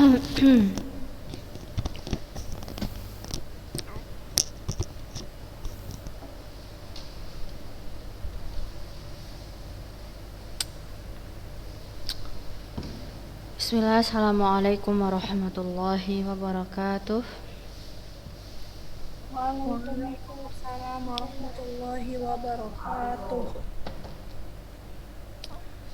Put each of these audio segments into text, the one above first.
Bismillah, assalamualaikum warahmatullahi wabarakatuh. Waalaikumsalam warahmatullahi wabarakatuh.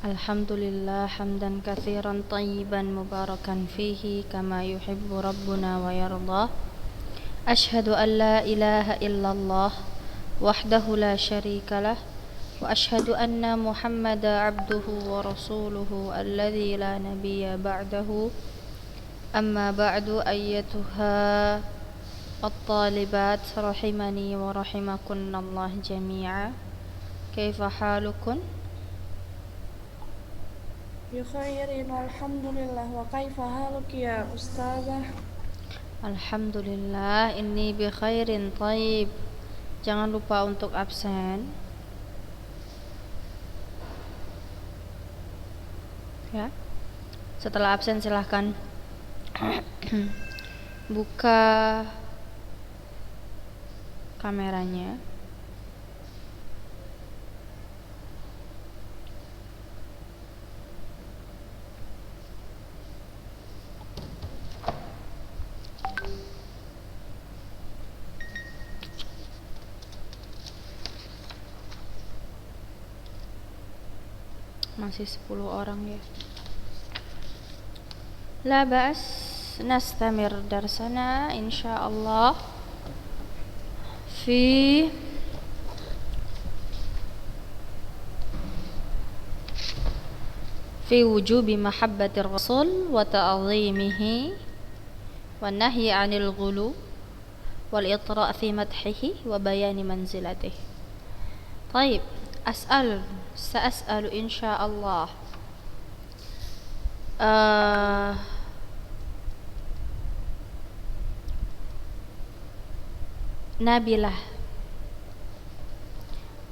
Alhamdulillah hamdan katsiran tayyiban mubarakan fihi kama yuhibbu rabbuna wa yardah. Ashhadu an la ilaha illallah wahdahu la syarikalah wa ashhadu anna Muhammadan abduhu wa rasuluhu alladzi la nabiyya ba'dahu. Amma ba'du ayyatuha at-talibat rahimani wa rahimakunallah jami'a. Kaifa halukun? Bi khairin alhamdulillah, wa kaifa haluki ya ustazah? Alhamdulillah, inni bi khairin thayyib. Jangan lupa untuk absen. Ya. Setelah absen silahkan buka kameranya. Masih 10 orang ya. La ba'as, nastamir darsana insyaallah fi wujubi mahabbatir rasul wa ta'zimihi wa nahyi 'anil ghulu wal itra' fi madhihi wa bayani manzilatihi. Baik, sa'as'alu insyaallah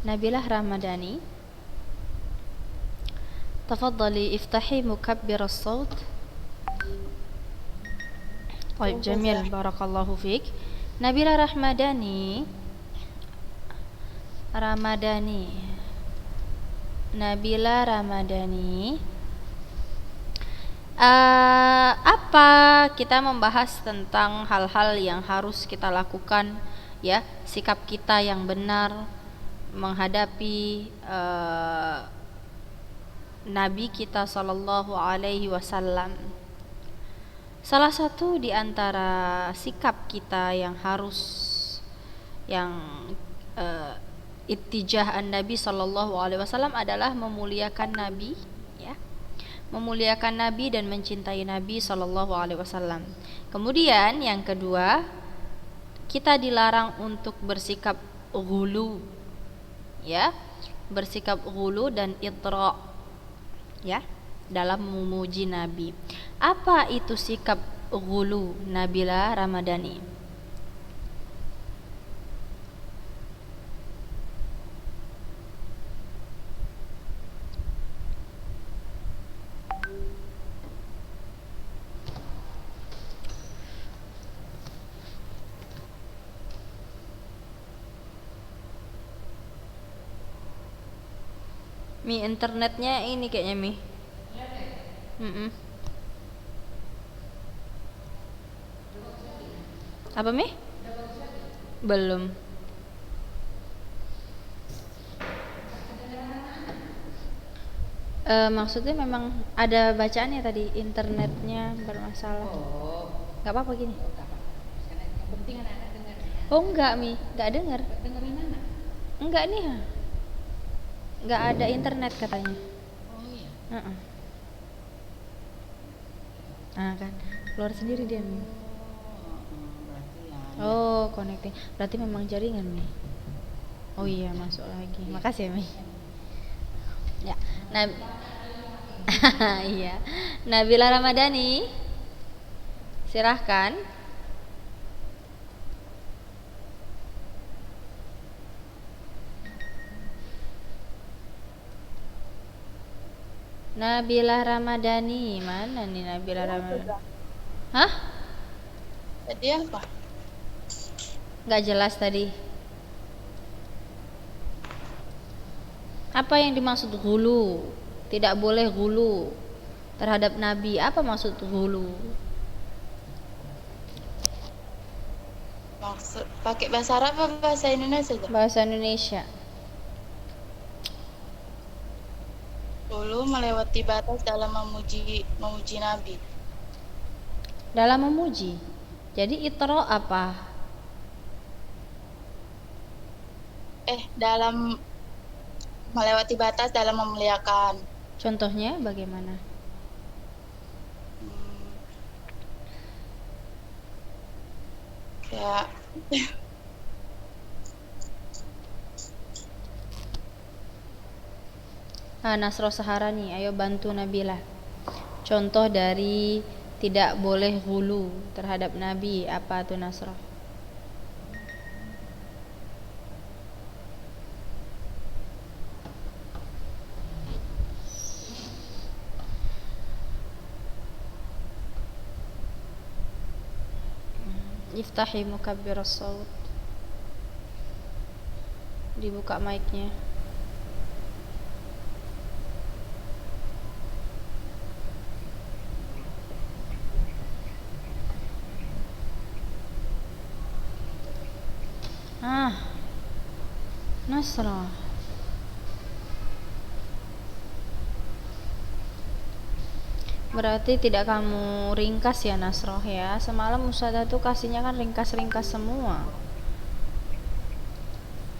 Nabilah Ramadhani, tafadhali iftahi mukabbir as-saut. Baik, jamil, barakallahu fik. Nabilah Ramadhani apa kita membahas tentang hal-hal yang harus kita lakukan, ya, sikap kita yang benar menghadapi Nabi kita sallallahu alaihi wasallam. Salah satu di antara sikap kita yang harus ittijah an-Nabi sallallahu alaihi wasallam adalah memuliakan Nabi, ya. Memuliakan Nabi dan mencintai Nabi sallallahu alaihi wasallam. Kemudian yang kedua, kita dilarang untuk bersikap ghulu, ya. Bersikap ghulu dan itra', ya, dalam memuji Nabi. Apa itu sikap ghulu Nabilah Ramadhani? Mi, internetnya ini kayaknya Mi. Apa Mi? Belum. Maksudnya memang ada bacaannya tadi, internetnya bermasalah. Gak apa-apa gini. Oh enggak Mi, gak dengar. Enggak nih, nggak ada internet katanya. Oh iya. Kan keluar sendiri dia nih. Oh, connecting. Berarti memang jaringan nih. Oh iya, masuk lagi. Makasih ya Mi. Ya, iya. Nabilah Ramadhani, silahkan. Nabilah Ramadhani, mana nih Nabilah Ramadhani? Hah? Tadi apa? Nggak jelas tadi. Apa yang dimaksud ghulu? Tidak boleh ghulu terhadap Nabi. Apa maksud ghulu? Maksud pakai bahasa Arab apa bahasa Indonesia aja? Bahasa Indonesia. Dulu melewati batas dalam memuji Nabi. Dalam memuji. Jadi itra apa? Dalam melewati batas dalam memuliakan. Contohnya bagaimana? Ya. Nasro Saharani, ayo bantu Nabila. Contoh dari tidak boleh ghulu terhadap Nabi, apa tuh Nasro? Iftahi mukabbir as-saut. Dibuka mic-nya. Nasra. Berarti tidak kamu ringkas ya Nasroh ya. Semalam Ustazah tuh kasihnya kan ringkas-ringkas semua.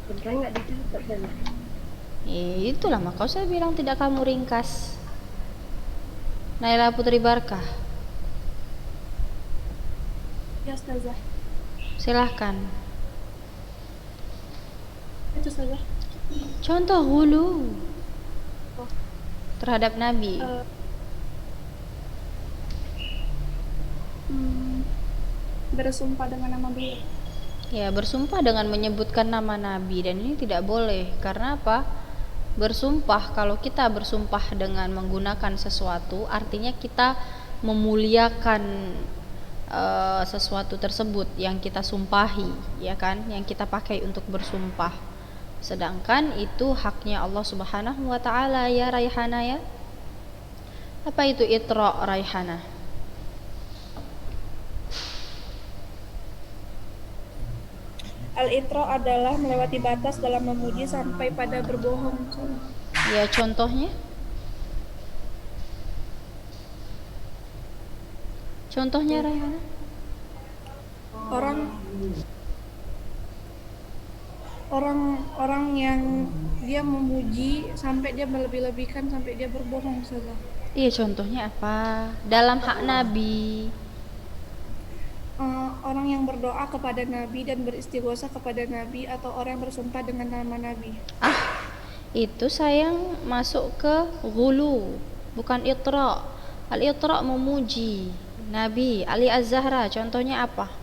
Beneran nggak dicatat kan? Itulah maka saya bilang tidak kamu ringkas. Naila Putri Barkah, Ya Ustazah. silahkan. Itu Ustazah. Contoh hulu terhadap Nabi. Bersumpah dengan nama beliau. Ya, bersumpah dengan menyebutkan nama Nabi, dan ini tidak boleh. Karena apa? Bersumpah, kalau kita bersumpah dengan menggunakan sesuatu, artinya kita memuliakan sesuatu tersebut yang kita sumpahi, ya kan? Yang kita pakai untuk bersumpah. Sedangkan itu haknya Allah Subhanahu wa taala ya Raihana ya. Apa itu itra Raihana? Al-itra adalah melewati batas dalam memuji sampai pada berbohong. Ya, contohnya? Contohnya Raihana? Orang yang dia memuji sampai dia melebih-lebihkan sampai dia berbohong saja. Iya, contohnya apa? Dalam hak Nabi. Orang yang berdoa kepada Nabi dan beristighosa kepada Nabi, atau orang yang bersumpah dengan nama Nabi. Itu sayang masuk ke ghulu, bukan itra. Al-itra memuji Nabi. Ali Az-Zahra contohnya apa?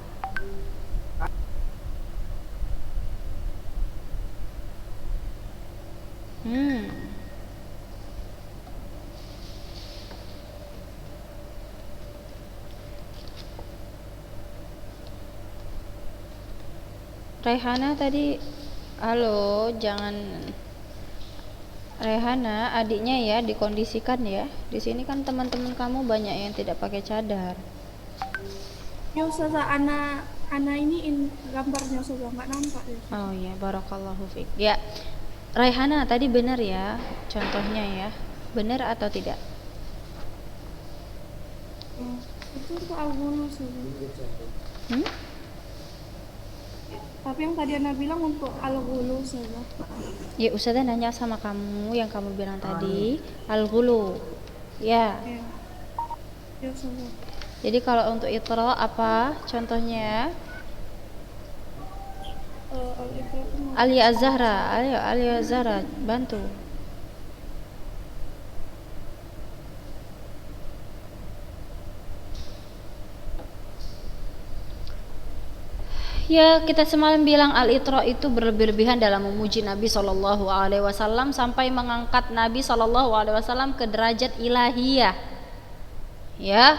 Rehana tadi, halo, jangan. Rehana, adiknya ya dikondisikan ya. Di sini kan teman-teman kamu banyak yang tidak pakai cadar. Ya Ustazah, Ana ini gambarnya Ustazah nggak nampak ya. Oh ya, barakallahu fiik. Ya, Raihana tadi benar ya contohnya ya. Benar atau tidak? Itu untuk al-ghulu Ustazah. Tapi yang tadi Ana bilang untuk al-ghulu Ustazah. Ya, Ustazah nanya sama kamu yang kamu bilang tadi, al-ghulu. Ya. Ya Ustazah. Jadi kalau untuk itra apa contohnya? Ali Az-Zahra, ayo Ali Az-Zahra bantu. Ya, kita semalam bilang al-itra itu berlebih-lebihan dalam memuji Nabi Shallallahu Alaihi Wasallam sampai mengangkat Nabi Shallallahu Alaihi Wasallam ke derajat ilahiyah. Ya,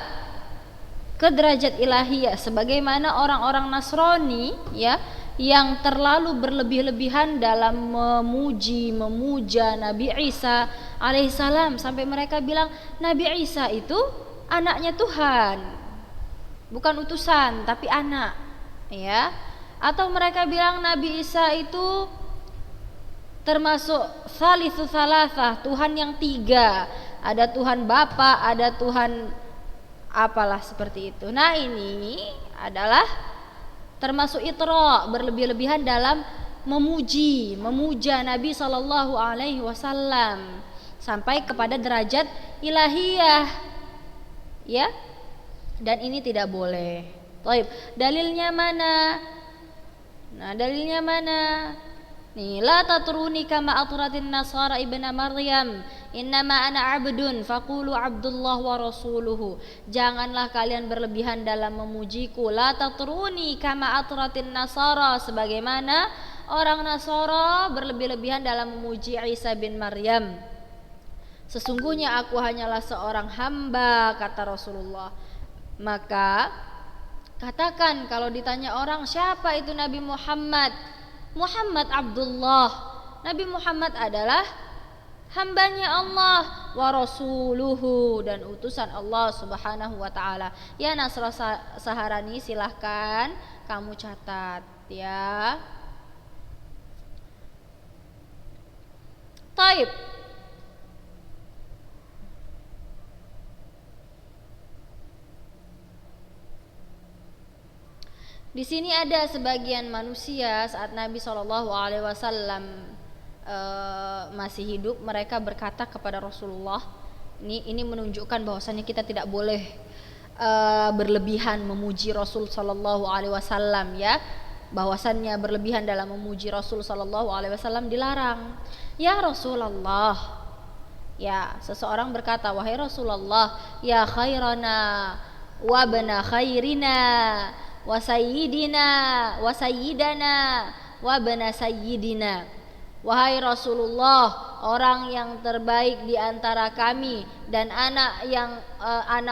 ke derajat ilahiyah, sebagaimana orang-orang Nasrani ya yang terlalu berlebih-lebihan dalam memuja Nabi Isa alaihissalam, sampai mereka bilang Nabi Isa itu anaknya Tuhan, bukan utusan tapi anak, ya. Atau mereka bilang Nabi Isa itu termasuk salisu salasah, Tuhan yang tiga, ada Tuhan Bapa, ada Tuhan apalah seperti itu. Nah, ini adalah termasuk itra, berlebih-lebihan dalam memuja Nabi sallallahu alaihi wasallam sampai kepada derajat ilahiyah, ya. Dan ini tidak boleh. Baik, dalilnya mana? Nah, dalilnya mana? Nih, la tatruni kama atratin nasara ibna Maryam, innama ana abdun faqulu abdullah wa rasuluhu. Janganlah kalian berlebihan dalam memujiku. La tatruni kama atratin nasara, sebagaimana orang Nasara berlebih-lebihan dalam memuji Isa bin Maryam. Sesungguhnya aku hanyalah seorang hamba, kata Rasulullah. Maka katakan kalau ditanya orang, siapa itu Nabi Muhammad? Muhammad Abdullah. Nabi Muhammad adalah hambanya Allah, wa rasuluhu, dan utusan Allah subhanahu wa ta'ala. Ya Nasra Saharani, silahkan kamu catat ya. Taib. Di sini ada sebagian manusia saat Nabi SAW masih hidup, mereka berkata kepada Rasulullah, ini menunjukkan bahwasannya kita tidak boleh berlebihan memuji Rasul SAW, ya, bahwasannya berlebihan dalam memuji Rasul SAW dilarang. Ya Rasulullah, ya, seseorang berkata, wahai Rasulullah, ya khairana wa bana khairina wa sayyidina wa sayyidana wa bana sayyidina. Wahai Rasulullah, orang yang terbaik di antara kami dan anak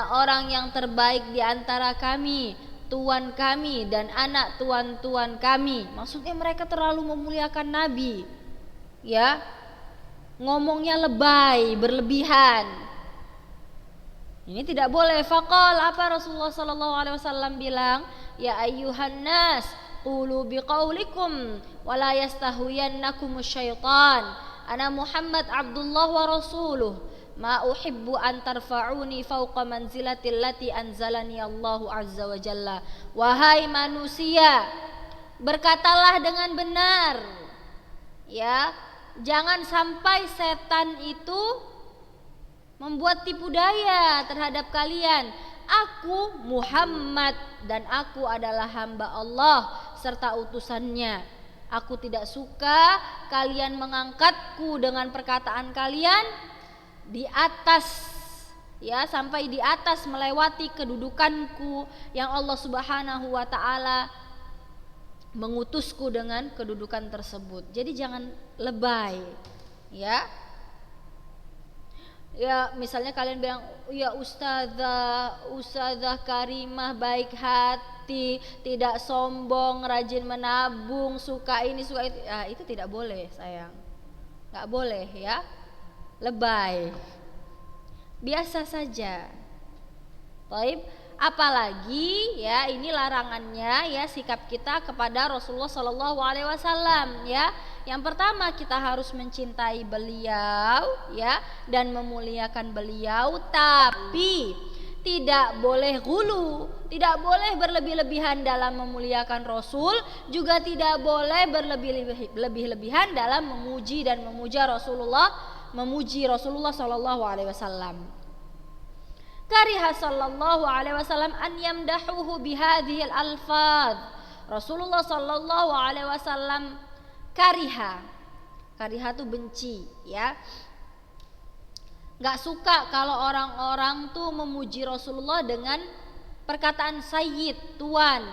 orang yang terbaik di antara kami, tuan kami dan anak tuan-tuan kami. Maksudnya mereka terlalu memuliakan Nabi, ya, ngomongnya lebay, berlebihan. Ini tidak boleh. Faqal, apa Rasulullah SAW bilang? Ya ayyuhan nas, qulu biqaulikum wa la yastahuyannakum syaitan. Ana Muhammad Abdullah wa rasuluh. Ma uhibbu an tarfa'uni fawqa manzilati allati anzalani Allahu azza wa jalla. Wahai manusia, berkatalah dengan benar. Ya, jangan sampai setan itu membuat tipu daya terhadap kalian. Aku Muhammad dan aku adalah hamba Allah serta utusannya. Aku tidak suka kalian mengangkatku dengan perkataan kalian di atas, ya, sampai di atas melewati kedudukanku yang Allah Subhanahu wa taala mengutusku dengan kedudukan tersebut. Jadi jangan lebay, ya. Ya, misalnya kalian bilang, ya ustazah karimah, baik hati, tidak sombong, rajin menabung, suka ini suka itu. Ya, itu tidak boleh sayang, nggak boleh, ya, lebay, biasa saja. Baik, apalagi ya ini larangannya, ya, sikap kita kepada Rasulullah SAW, ya. Yang pertama, kita harus mencintai beliau, ya, dan memuliakan beliau, tapi tidak boleh gulu, tidak boleh berlebih-lebihan dalam memuliakan Rasul, juga tidak boleh berlebih-lebihan dalam memuji dan memuja Rasulullah, memuji Rasulullah sallallahu alaihi wasallam. Kariha sallallahu alaihi wasallam an yamdahuhu bihadhil alfaz. Rasulullah sallallahu alaihi wasallam kariha tuh benci, ya, nggak suka kalau orang-orang tuh memuji Rasulullah dengan perkataan sayyid, tuan.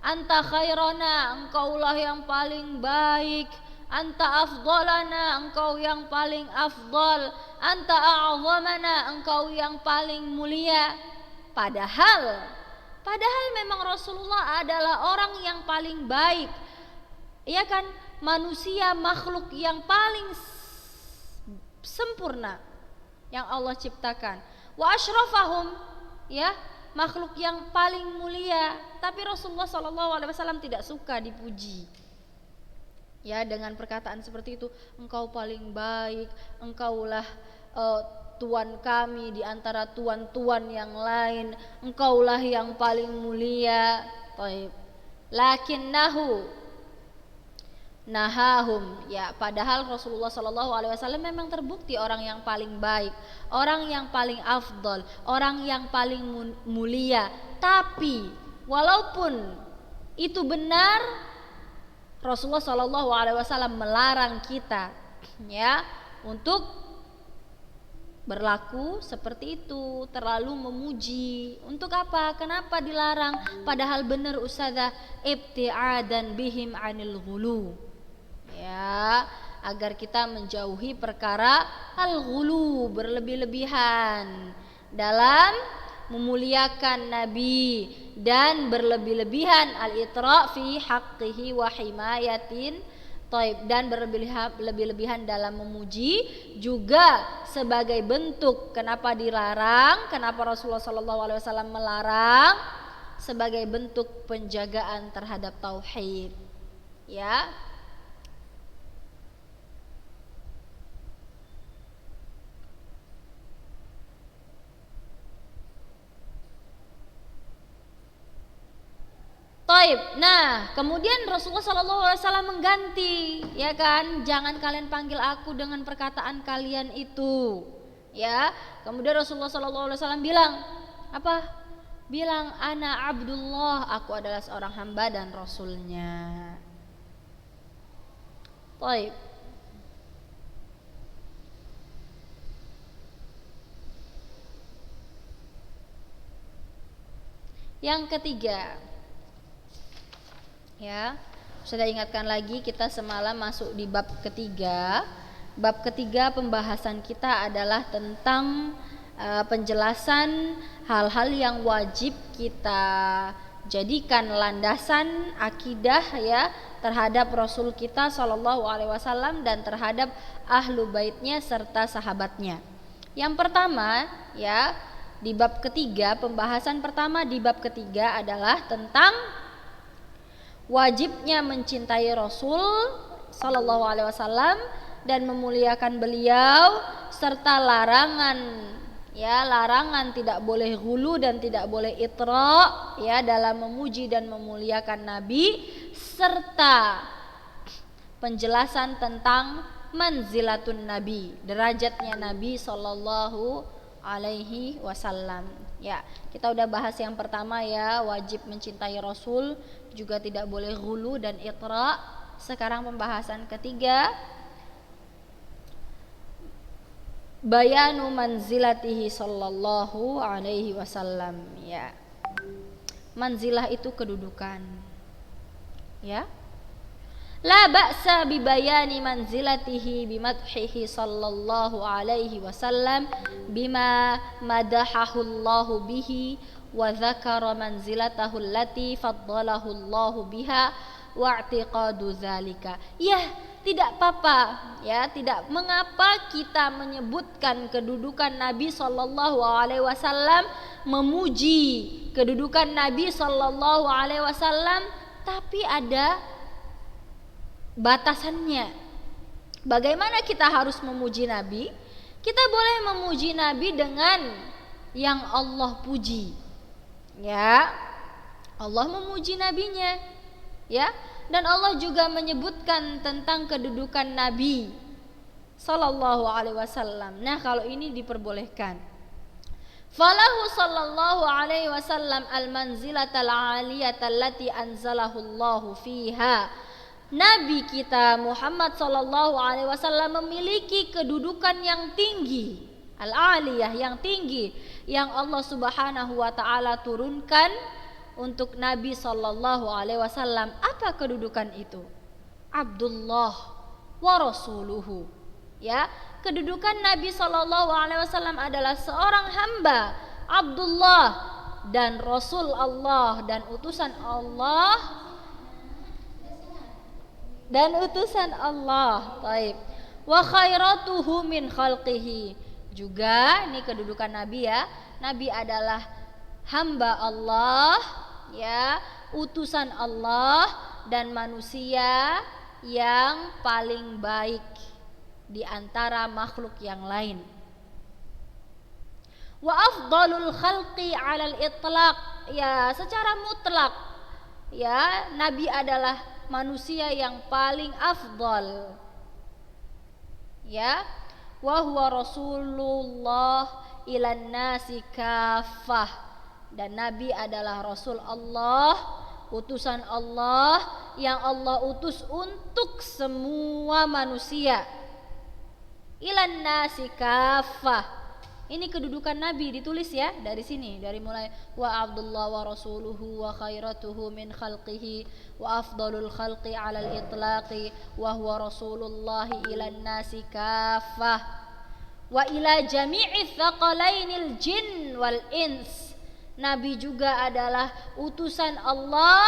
Anta khairana, engkaulah yang paling baik. Anta afdalana, engkau yang paling afdal. Anta a'zamana, engkau yang paling mulia. Padahal Padahal memang Rasulullah adalah orang yang paling baik. Ya kan? Manusia, makhluk yang paling sempurna yang Allah ciptakan. Wa asyrafahum, ya, makhluk yang paling mulia. Tapi Rasulullah SAW tidak suka dipuji. Ya, dengan perkataan seperti itu, engkau paling baik, engkaulah Tuan kami di antara tuan-tuan yang lain, engkaulah yang paling mulia. Taib. Lakinnahu nahahum, ya, padahal Rasulullah SAW memang terbukti orang yang paling baik, orang yang paling afdal, orang yang paling mulia. Tapi walaupun itu benar, Rasulullah SAW melarang kita, ya, untuk berlaku seperti itu, terlalu memuji. Untuk apa? Kenapa dilarang? Padahal benar Ustazah, ibti'adan bihim 'anil ghulu. Ya, agar kita menjauhi perkara al-ghulu, berlebih-lebihan dalam memuliakan Nabi dan berlebih-lebihan al-itra' fi haqqihi wa himayatin taib, dan berlebih-lebihan dalam memuji juga sebagai bentuk. Kenapa dilarang? Kenapa Rasulullah SAW melarang? Sebagai bentuk penjagaan terhadap tauhid, ya. Taib. Nah, kemudian Rasulullah SAW mengganti, ya kan? Jangan kalian panggil aku dengan perkataan kalian itu, ya. Kemudian Rasulullah SAW bilang apa? Bilang ana Abdullah, aku adalah seorang hamba dan Rasulnya. Taib. Yang ketiga, ya, sudah ingatkan lagi, kita semalam masuk di bab ketiga. Bab ketiga pembahasan kita adalah tentang penjelasan hal-hal yang wajib kita jadikan landasan akidah, ya, terhadap Rasul kita SAW dan terhadap ahlu baitnya serta sahabatnya. Yang pertama, ya, di bab ketiga, pembahasan pertama di bab ketiga adalah tentang wajibnya mencintai Rasul SAW dan memuliakan beliau, serta larangan, ya, larangan tidak boleh ghulu dan tidak boleh itra', ya, dalam memuji dan memuliakan Nabi, serta penjelasan tentang manzilatun Nabi, derajatnya Nabi SAW. Ya, kita udah bahas yang pertama, ya, wajib mencintai Rasul, juga tidak boleh ghulu dan itra'. Sekarang pembahasan ketiga, bayanu manzilatihi sallallahu alaihi wasallam, ya. Manzilah itu kedudukan, ya. La ba'sa bi bayani manzilatihi bimadhihi sallallahu alaihi wasallam bima madahahu Allahu bihi wa dzakara manzilatahu allati faddalahu Allahu biha wa i'tiqadu dzalika. Ya, tidak apa-apa, ya, tidak mengapa kita menyebutkan kedudukan Nabi sallallahu alaihi wasallam, memuji kedudukan Nabi sallallahu alaihi wasallam, tapi ada batasannya. Bagaimana kita harus memuji Nabi? Kita boleh memuji Nabi dengan yang Allah puji, ya. Allah memuji nabinya, ya, dan Allah juga menyebutkan tentang kedudukan Nabi sallallahu alaihi wasallam. Nah, kalau ini diperbolehkan. Falahu sallallahu alaihi wasallam al-manzilatal 'aliyata allati anzalahu Allahu fiha. Nabi kita Muhammad sallallahu alaihi wasallam memiliki kedudukan yang tinggi, al-aliyah, yang tinggi, yang Allah Subhanahu wa taala turunkan untuk Nabi sallallahu alaihi wasallam. Apa kedudukan itu? Abdullah wa rasuluhu, ya. Kedudukan Nabi sallallahu alaihi wasallam adalah seorang hamba, Abdullah, dan Rasul Allah dan utusan Allah Taib. Wa khairatuhu min khalqihi. Juga ini kedudukan Nabi ya. Nabi adalah hamba Allah ya, utusan Allah dan manusia yang paling baik di antara makhluk yang lain. Wa afdalul khalqi 'alal itlaq, ya secara mutlak ya Nabi adalah manusia yang paling afdal ya. Wa huwa rasulullah ilan nasi kafah, dan Nabi adalah Rasul Allah, utusan Allah yang Allah utus untuk semua manusia. Ilan nasi kafah. Ini kedudukan Nabi ditulis ya dari sini, dari mulai wa Abdullah wa rasuluhu wa khairatuhu min khalqihi wa afdalul khalqi 'alal itlaqi wa huwa rasulullah ilan nasi kafah wa ila jami'i thaqalainil jin wal ins. Nabi juga adalah utusan Allah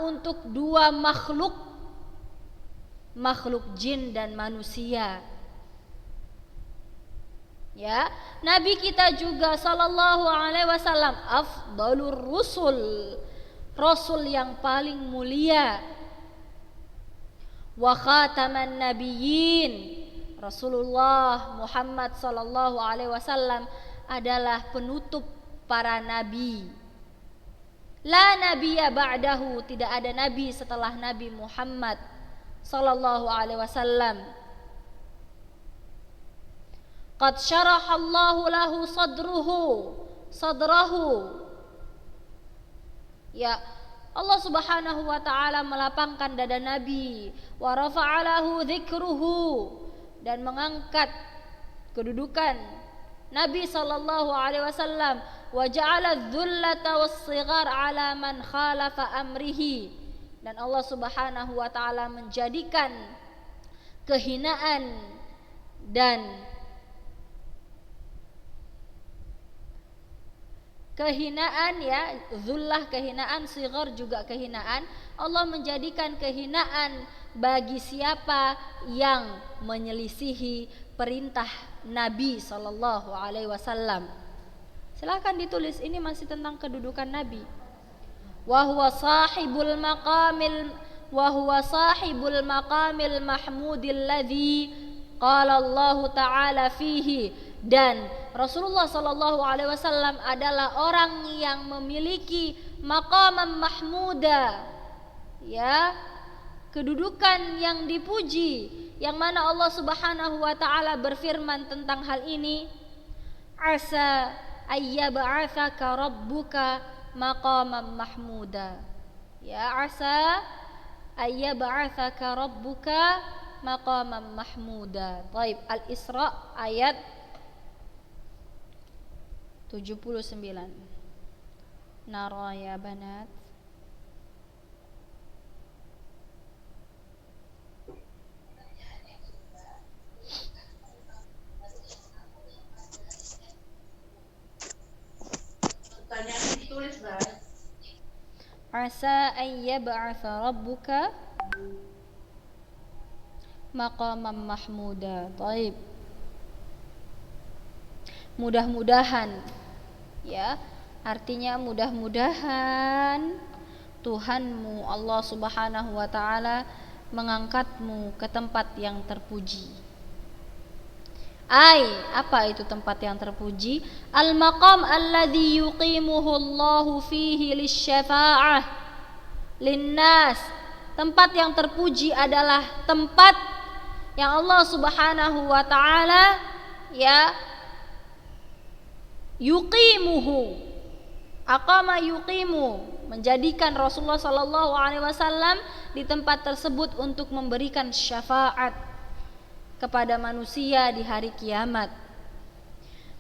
untuk dua makhluk jin dan manusia. Ya, Nabi kita juga sallallahu alaihi wasallam afdalur rusul, rasul yang paling mulia. Wa khataman nabiyyin, Rasulullah Muhammad sallallahu alaihi wasallam adalah penutup para nabi. La nabiyya ba'dahu, tidak ada nabi setelah Nabi Muhammad sallallahu alaihi wasallam. Qad syarahallahu lahu sadrahu. Ya, Allah Subhanahu wa taala melapangkan dada Nabi, wa rafa'alahu dzikruhu, dan mengangkat kedudukan Nabi sallallahu alaihi wasallam, wa ja'ala dzullata was-shighar 'ala man khalafa amrihi, dan Allah Subhanahu wa taala menjadikan kehinaan dan ya, zullah kehinaan, sighar juga kehinaan. Allah menjadikan kehinaan bagi siapa yang menyelisihi perintah Nabi sallallahu alaihi wasallam. Silahkan ditulis, ini masih tentang kedudukan Nabi. Wa huwa sahibul maqamil mahmudil ladzi qala Allah taala fihi, dan Rasulullah sallallahu alaihi wasallam adalah orang yang memiliki maqam mahmuda, ya, kedudukan yang dipuji, yang mana Allah Subhanahu wa taala berfirman tentang hal ini, asa ayyab'atsaka rabbuka maqaman mahmuda. Ya, asa ayyab'atsaka rabbuka maqaman mahmuda. Baik, Al-Isra ayat 79. Nara ya banat. Pertanyaan ditulis, guys. Asa ayyab'atsa rabbuka maqaman mahmuda. Baik. Mudah-mudahan, ya, artinya mudah-mudahan Tuhanmu Allah Subhanahu wa taala mengangkatmu ke tempat yang terpuji. Apa itu tempat yang terpuji? Al-maqam alladzi yuqimuhu Allahu fihi lisyafa'ah linnas. Tempat yang terpuji adalah tempat yang Allah Subhanahu wa taala, ya, yuqimuhu, aqama yuqimu, menjadikan Rasulullah sallallahu alaihi wasallam di tempat tersebut untuk memberikan syafaat kepada manusia di hari kiamat.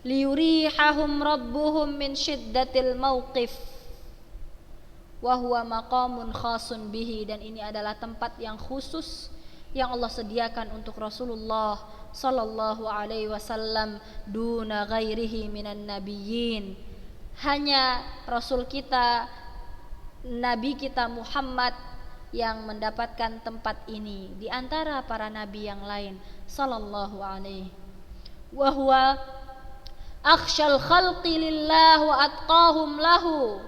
Liyurihahum rabbuhum min syiddatil mauqif wa huwa maqamun khasun bihi, dan ini adalah tempat yang khusus yang Allah sediakan untuk Rasulullah sallallahu alaihi wasallam duna ghairihi minan nabiyyin, Hanya Rasul kita, Nabi kita Muhammad yang mendapatkan tempat ini di antara para nabi yang lain sallallahu alaihi wa huwa akhsyal khalqi lillah wa atqahum lahu.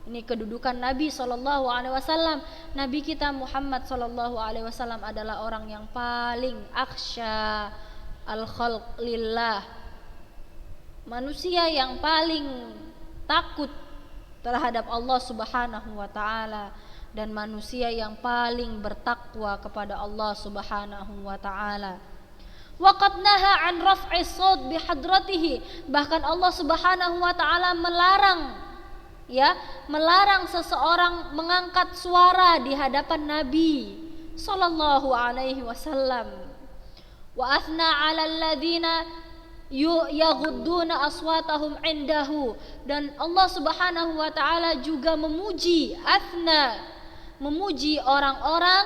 Ini kedudukan Nabi sallallahu alaihi wasallam. Nabi kita Muhammad sallallahu alaihi wasallam adalah orang yang paling akhsya al khalq lillah, manusia yang paling takut terhadap Allah Subhanahu wa taala dan manusia yang paling bertakwa kepada Allah Subhanahu wa taala. Waqad naha an raf'i shaut bihadratihi, bahkan Allah Subhanahu wa taala melarang seseorang mengangkat suara di hadapan Nabi sallallahu alaihi wasallam. Wa athna 'alal ladzina yaghudduna aswatahum indahu, dan Allah Subhanahu wa taala juga memuji orang-orang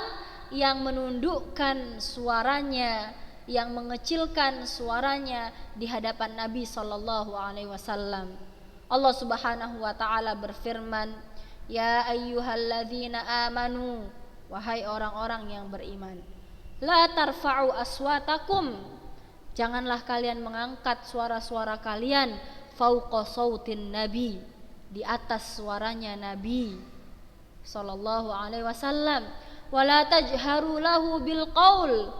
yang menundukkan suaranya, yang mengecilkan suaranya di hadapan Nabi sallallahu alaihi wasallam. Allah Subhanahu wa taala berfirman, "Ya ayyuhalladzina amanu," wahai orang-orang yang beriman, "la tarfa'u aswatakum," janganlah kalian mengangkat suara-suara kalian, fauqa sautin nabi, di atas suaranya Nabi sallallahu alaihi wasallam, "wala tajharu lahu bil qaul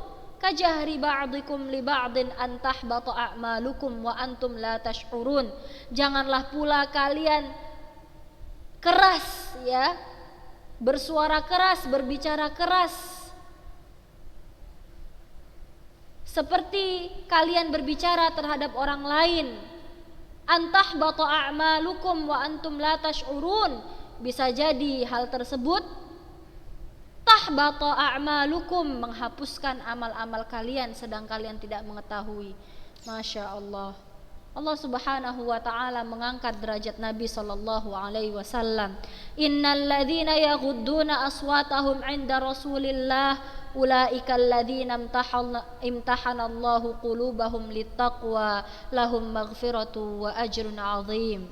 kajahri ba'dikum li ba'din an tahbata a'malukum wa antum la tash'urun." Janganlah pula kalian keras, bersuara keras, berbicara keras seperti kalian berbicara terhadap orang lain. An tahbata a'malukum wa antum la tash'urun, bisa jadi hal tersebut tahbata a'malukum, menghapuskan amal-amal kalian sedang kalian tidak mengetahui. Masya Allah, Allah Subhanahu wa ta'ala mengangkat derajat Nabi sallallahu alaihi wasallam. Innal ladzina yaghudduna aswatahum 'inda Rasulillah ulaikal ladzina imtahanallahu qulubahum littaqwa lahum maghfiratu wa ajrun 'azim.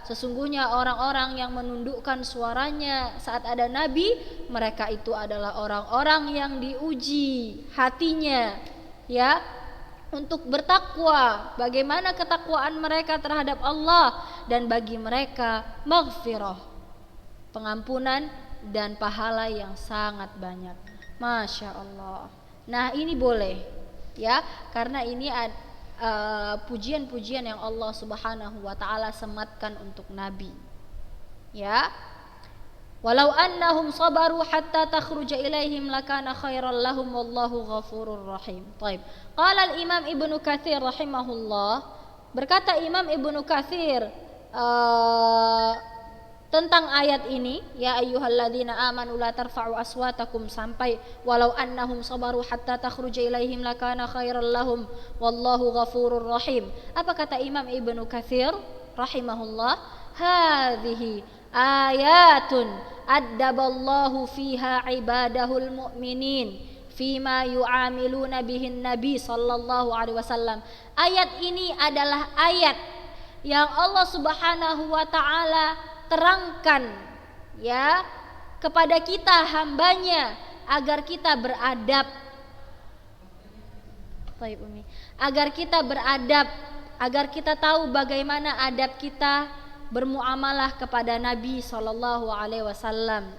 Sesungguhnya orang-orang yang menundukkan suaranya saat ada Nabi, mereka itu adalah orang-orang yang diuji hatinya, untuk bertakwa. Bagaimana ketakwaan mereka terhadap Allah, dan bagi mereka maghfirah, pengampunan dan pahala yang sangat banyak. Masya Allah. Nah, ini boleh, karena ini pujian-pujian yang Allah Subhanahu wa ta'ala sematkan untuk Nabi. Walau annahum sabaru hatta takhruja ilaihim lakana khairan lahum wallahu ghafurur rahim. Baik. Qala al-Imam Ibnu Katsir rahimahullah, berkata Imam Ibnu Katsir tentang ayat ini, ya ayyuhalladzina amanu la tarfa'u aswatakum, sampai walau annahum sabaru hatta takhruja ilaihim lakana khairan lahum wallahu ghafurur rahim. Apa kata Imam Ibnu Katsir rahimahullah? Hadhihi ayatun addaballahu fiha ibadahul mu'minin fima yu'amiluna bihin nabi sallallahu alaihi wasallam. Ayat ini adalah ayat yang Allah Subhanahu wa ta'ala terangkan kepada kita hambanya agar kita beradab. Agar kita beradab, agar kita tahu bagaimana adab kita bermuamalah kepada Nabi sallallahu alaihi wasallam.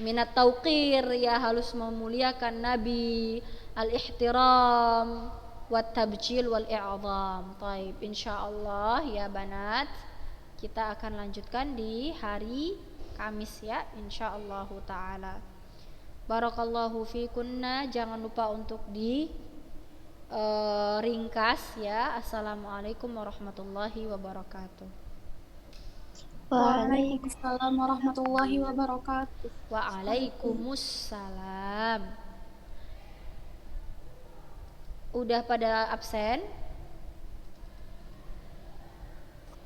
Minat tauqir, harus memuliakan Nabi, al-ihtiram, wat tabjil wal i'zam. Baik, insyaallah ya banat, kita akan lanjutkan di hari Kamis insyaallah taala. Barakallahu fikunna, jangan lupa untuk di ringkas Assalamualaikum warahmatullahi wabarakatuh. Waalaikumsalam warahmatullahi wabarakatuh. Waalaikumsalam. Udah pada absen?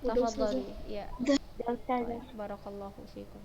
Tafadhali. Ya. Barakallahu fikum.